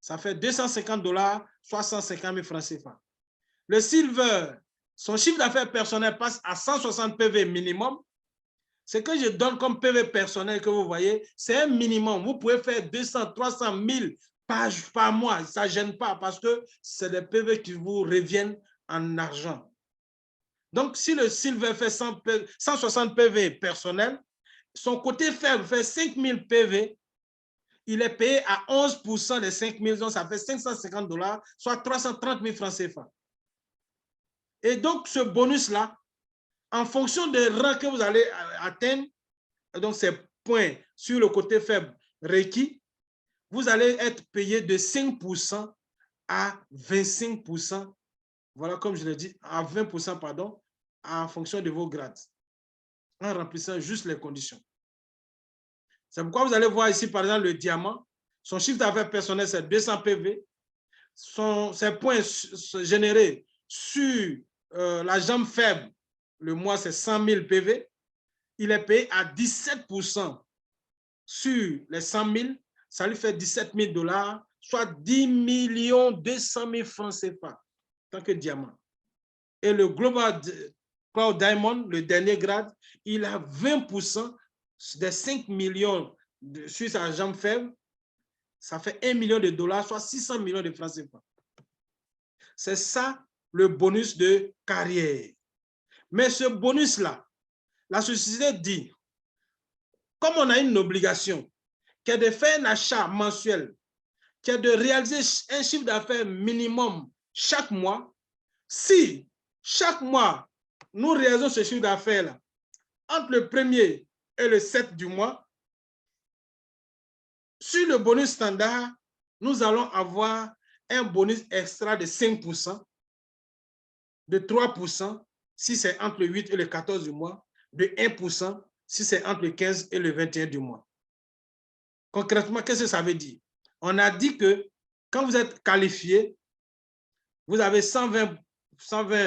ça fait 250 $, soit 150 000 francs CFA. Le silver, son chiffre d'affaires personnel passe à 160 PV minimum. Ce que je donne comme PV personnel que vous voyez, c'est un minimum. Vous pouvez faire 200, 300 000 pages par mois. Ça ne gêne pas parce que c'est des PV qui vous reviennent en argent. Donc, si le silver fait 160 PV personnel, son côté faible fait 5 000 PV, il est payé à 11% des 5 000, donc ça fait 550 $, soit 330 000 francs CFA. Et donc, ce bonus-là, en fonction des rangs que vous allez atteindre, donc ces points sur le côté faible requis, vous allez être payé de 5% à 25%. Voilà, comme je l'ai dit, à 20%, pardon, en fonction de vos grades, en remplissant juste les conditions. C'est pourquoi vous allez voir ici, par exemple, le diamant. Son chiffre d'affaires personnel, c'est 200 PV. Ses points générés sur la jambe faible, le mois, c'est 100 000 PV. Il est payé à 17% sur les 100 000. Ça lui fait 17 000 $, soit 10 200 000 francs CFA, en tant que diamant. Et le Global Cloud Diamond, le dernier grade, il a 20% des 5 millions sur sa jambe faible. Ça fait 1 million de $, soit 600 millions de francs CFA. C'est ça le bonus de carrière. Mais ce bonus-là, la société dit, comme on a une obligation, qui est de faire un achat mensuel, qui est de réaliser un chiffre d'affaires minimum chaque mois, si chaque mois, nous réalisons ce chiffre d'affaires-là entre le 1er et le 7 du mois, sur le bonus standard, nous allons avoir un bonus extra de 5%, de 3% si c'est entre le 8 et le 14 du mois, de 1% si c'est entre le 15 et le 21 du mois. Concrètement, qu'est-ce que ça veut dire? On a dit que quand vous êtes qualifié, vous avez 120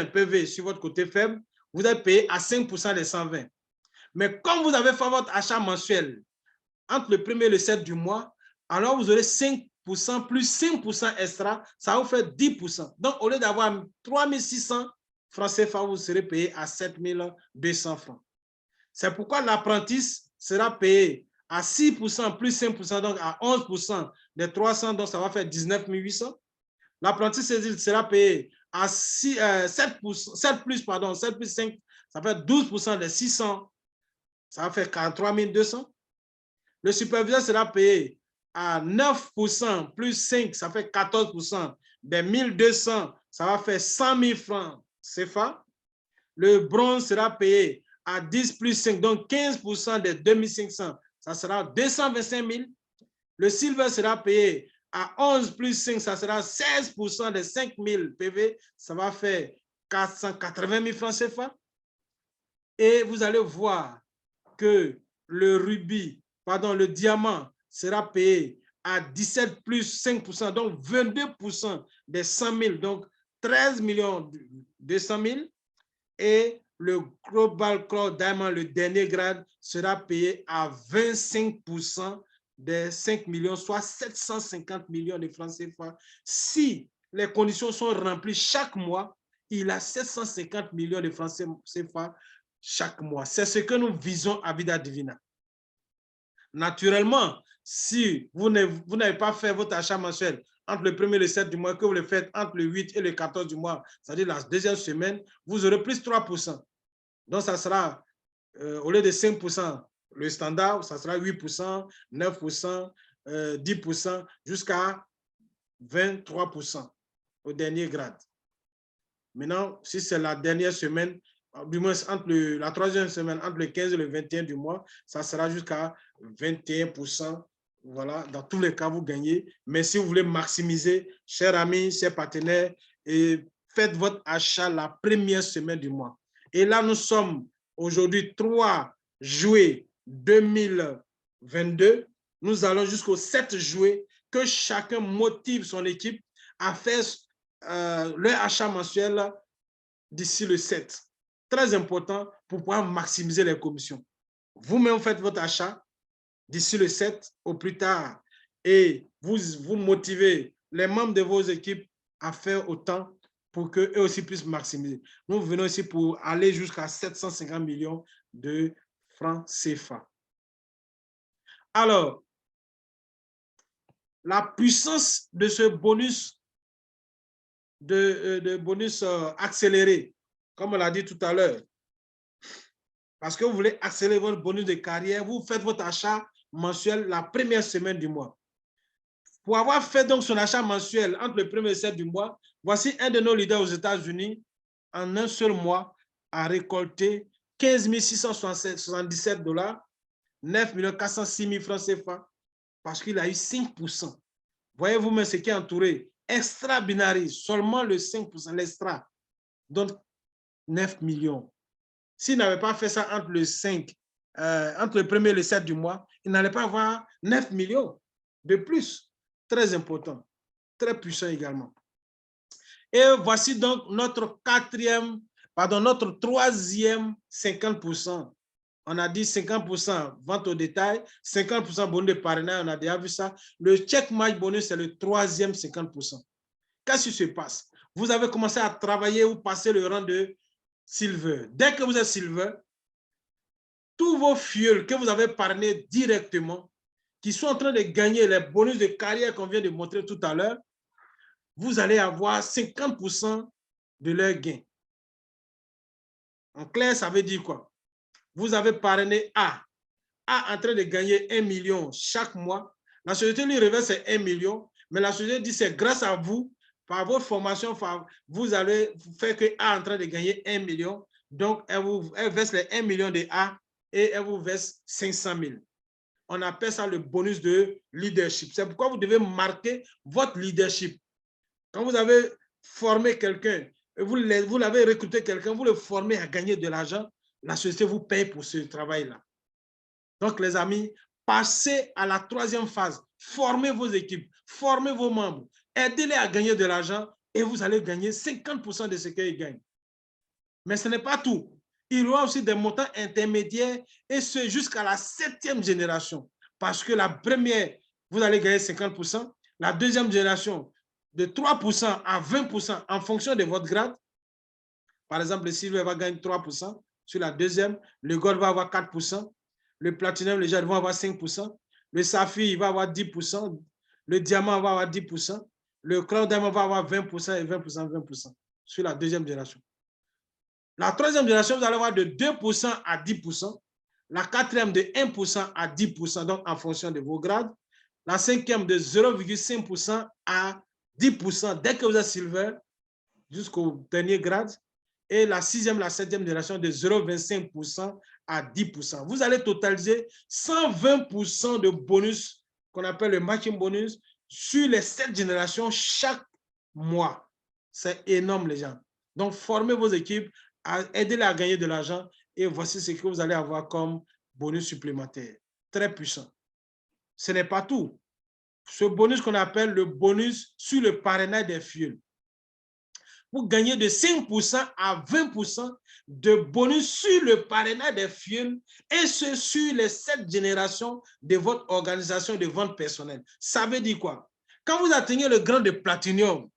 PV sur votre côté faible, vous êtes payé à 5% des 120. Mais comme vous avez fait votre achat mensuel entre le 1er et le 7 du mois, alors vous aurez 5% plus 5% extra, ça vous fait 10%. Donc, au lieu d'avoir 3 600 francs CFA, vous serez payé à 7 200 francs. C'est pourquoi l'apprenti sera payé à 6% plus 5%, donc à 11% des 300, donc ça va faire 19 800. L'apprenti sera payé à 7 plus 5, ça fait 12% des 600, ça va faire 43 200. Le superviseur sera payé à 9% plus 5, ça fait 14% des 1200, ça va faire 100 000 francs CFA. Le bronze sera payé à 10 plus 5, donc 15% des 2500, ça sera 225 000. Le silver sera payé à 11 plus 5, ça sera 16% des 5 000 PV, ça va faire 480 000 francs CFA. Et vous allez voir que le diamant sera payé à 17 plus 5%, donc 22% des 100 000, donc 13 200 000. Et le Global Core Diamond, le dernier grade, sera payé à 25% des 5 millions, soit 750 millions de francs CFA. Si les conditions sont remplies chaque mois, il a 750 millions de francs CFA chaque mois. C'est ce que nous visons à Vida Divina. Naturellement, si vous n'avez pas fait votre achat mensuel entre le 1er et le 7 du mois, que vous le faites entre le 8 et le 14 du mois, c'est-à-dire la deuxième semaine, vous aurez plus 3%. Donc, ça sera, au lieu de 5%, le standard, ça sera 8%, 9%, 10%, jusqu'à 23% au dernier grade. Maintenant, si c'est la dernière semaine, du moins entre la troisième semaine, entre le 15 et le 21 du mois, ça sera jusqu'à 21%. Voilà, dans tous les cas, vous gagnez. Mais si vous voulez maximiser, chers amis, chers partenaires, et faites votre achat la première semaine du mois. Et là, nous sommes aujourd'hui 3 juillet 2022. Nous allons jusqu'au 7 juillet, que chacun motive son équipe à faire leur achat mensuel d'ici le 7. Très important pour pouvoir maximiser les commissions. Vous-même faites votre achat d'ici le 7 au plus tard et vous motivez les membres de vos équipes à faire autant pour qu'eux aussi puissent maximiser. Nous venons ici pour aller jusqu'à 750 millions de francs CFA. Alors, la puissance de ce bonus bonus accéléré, comme on l'a dit tout à l'heure, parce que vous voulez accélérer votre bonus de carrière, vous faites votre achat mensuel la première semaine du mois. Pour avoir fait donc son achat mensuel entre le 1er et le 7 du mois, voici un de nos leaders aux États-Unis, en un seul mois, a récolté 15 677 $, 9 406 000 francs CFA, parce qu'il a eu 5%. Voyez-vous même ce qui est entouré. Extra binary, seulement le 5%, l'extra, donc 9 millions. S'il n'avait pas fait ça entre le 5, entre le 1er et le 7 du mois, il n'allait pas avoir 9 millions de plus. Très important, très puissant également. Et voici donc notre troisième 50%. On a dit 50% vente au détail, 50% bonus de parrainage, on a déjà vu ça. Le check match bonus, c'est le troisième 50%. Qu'est-ce qui se passe? Vous avez commencé à travailler ou passer le rang de silver. Dès que vous êtes silver, tous vos fioles que vous avez parrainés directement, qui sont en train de gagner les bonus de carrière qu'on vient de montrer tout à l'heure, vous allez avoir 50% de leurs gains. En clair, ça veut dire quoi? Vous avez parrainé A en train de gagner 1 million chaque mois. La société lui reverse 1 million, mais la société dit c'est grâce à vous, par votre formation, vous allez faire que A est en train de gagner 1 million. Donc, elle verse les 1 million de A et elle vous verse 500 000. On appelle ça le bonus de leadership. C'est pourquoi vous devez marquer votre leadership. Quand vous avez formé quelqu'un, vous l'avez recruté quelqu'un, vous le formez à gagner de l'argent, la société vous paye pour ce travail-là. Donc, les amis, passez à la troisième phase. Formez vos équipes, formez vos membres, aidez-les à gagner de l'argent et vous allez gagner 50% de ce qu'ils gagnent. Mais ce n'est pas tout. Il y aura aussi des montants intermédiaires et ce jusqu'à la 7e génération. Parce que la première, vous allez gagner 50%. La deuxième génération, de 3% à 20% en fonction de votre grade. Par exemple, le silver va gagner 3%. Sur la deuxième, le gold va avoir 4%. Le platinum, les jade vont avoir 5%. Le saphir va avoir 10%. Le diamant va avoir 10%. Le crown diamond va avoir 20% et 20%, 20% sur la deuxième génération. La troisième génération, vous allez avoir de 2% à 10%. La quatrième de 1% à 10%, donc en fonction de vos grades. La cinquième de 0,5% à 10% dès que vous êtes silver jusqu'au dernier grade. Et la sixième, la septième génération de 0,25% à 10%. Vous allez totaliser 120% de bonus qu'on appelle le matching bonus sur les 7 générations chaque mois. C'est énorme, les gens. Donc, formez vos équipes, aidez-les à gagner de l'argent et voici ce que vous allez avoir comme bonus supplémentaire. Très puissant. Ce n'est pas tout. Ce bonus qu'on appelle le bonus sur le parrainage des fioles. Vous gagnez de 5% à 20% de bonus sur le parrainage des fioles et ce sur les 7 générations de votre organisation de vente personnelle. Ça veut dire quoi? Quand vous atteignez le grade de Platinum,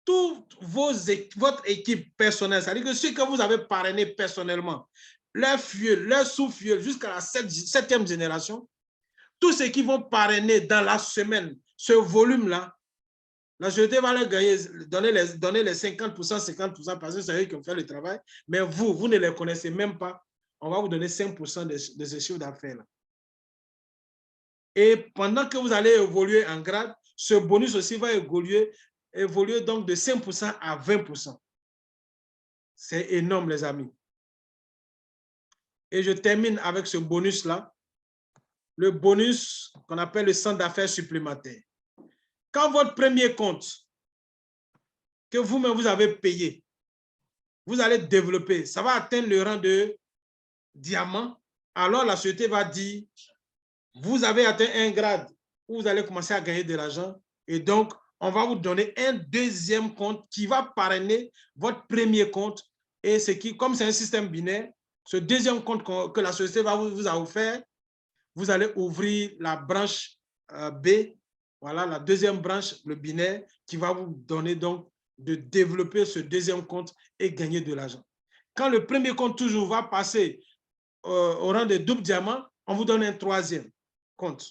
toute votre équipe personnelle, c'est-à-dire que ceux que vous avez parrainés personnellement, leurs fioles, leurs sous-fioles jusqu'à la 7e génération, tous ceux qui vont parrainer dans la semaine ce volume-là, la société va leur gagner, donner les 50%, 50% parce que c'est eux qui ont fait le travail, mais vous ne les connaissez même pas. On va vous donner 5% de ce chiffre d'affaires-là. Et pendant que vous allez évoluer en grade, ce bonus aussi va évoluer donc de 5% à 20%. C'est énorme, les amis. Et je termine avec ce bonus-là, le bonus qu'on appelle le centre d'affaires supplémentaire. Quand votre premier compte que vous-même vous avez payé, vous allez développer, ça va atteindre le rang de diamant, alors la société va dire, vous avez atteint un grade où vous allez commencer à gagner de l'argent et donc on va vous donner un deuxième compte qui va parrainer votre premier compte et comme c'est un système binaire, ce deuxième compte que la société vous a offert, vous allez ouvrir la branche B, voilà la deuxième branche, le binaire, qui va vous donner donc de développer ce deuxième compte et gagner de l'argent. Quand le premier compte toujours va passer au rang de double diamant, on vous donne un troisième compte.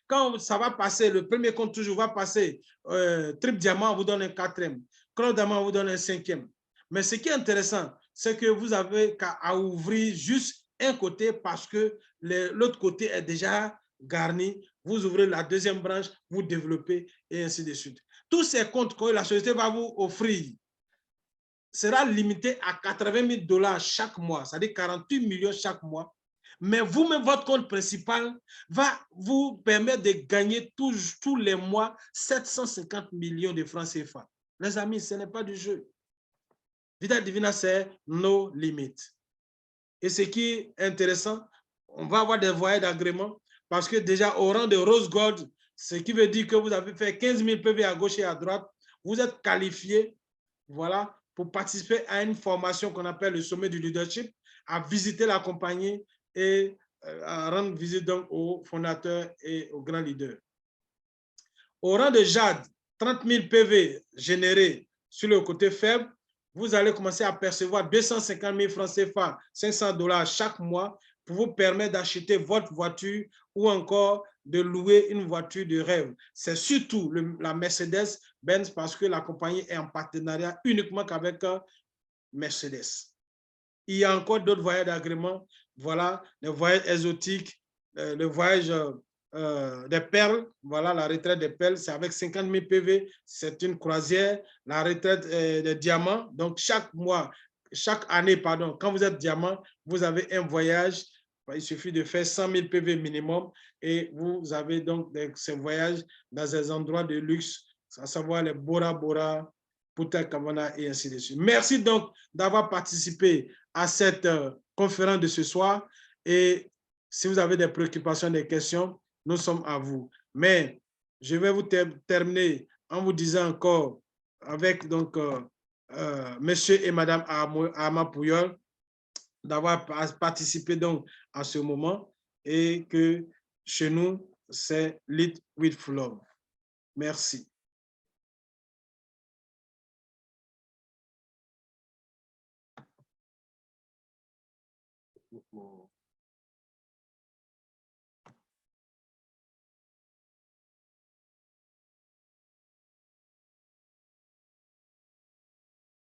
Quand ça va passer, le premier compte toujours va passer triple diamant, on vous donne un quatrième. Chrono diamant, on vous donne un cinquième. Mais ce qui est intéressant, c'est que vous avez qu'à ouvrir juste un côté parce que l'autre côté est déjà garni. Vous ouvrez la deuxième branche, vous développez et ainsi de suite. Tous ces comptes que la société va vous offrir sera limité à 80 000 $ chaque mois, c'est-à-dire 48 millions chaque mois. Mais vous-même, votre compte principal va vous permettre de gagner tous les mois 750 millions de francs CFA. Les amis, ce n'est pas du jeu. Vita Divina, c'est nos limites. Et ce qui est intéressant, on va avoir des voyages d'agrément parce que déjà au rang de Rose Gold, ce qui veut dire que vous avez fait 15 000 PV à gauche et à droite, vous êtes qualifié, voilà, pour participer à une formation qu'on appelle le sommet du leadership, à visiter la compagnie et à rendre visite donc aux fondateurs et aux grands leaders. Au rang de Jade, 30 000 PV générés sur le côté faible, vous allez commencer à percevoir 250 000 francs CFA, 500 $ chaque mois pour vous permettre d'acheter votre voiture ou encore de louer une voiture de rêve. C'est surtout la Mercedes-Benz parce que la compagnie est en partenariat uniquement qu'avec Mercedes. Il y a encore d'autres voyages d'agrément, voilà, les voyages exotiques, le voyage des perles, voilà, la retraite des perles, c'est avec 50 000 PV, c'est une croisière, la retraite des diamants, donc chaque mois, chaque année, pardon, quand vous êtes diamant, vous avez un voyage, il suffit de faire 100 000 PV minimum et vous avez donc ces voyages dans des endroits de luxe, à savoir les Bora Bora, Punta Cana et ainsi de suite. Merci donc d'avoir participé à cette conférence de ce soir et si vous avez des préoccupations, des questions, nous sommes à vous. Mais je vais vous terminer en vous disant encore avec donc monsieur et madame Ama Pouyol d'avoir participé donc à ce moment et que chez nous, c'est Lead with Flow. Merci.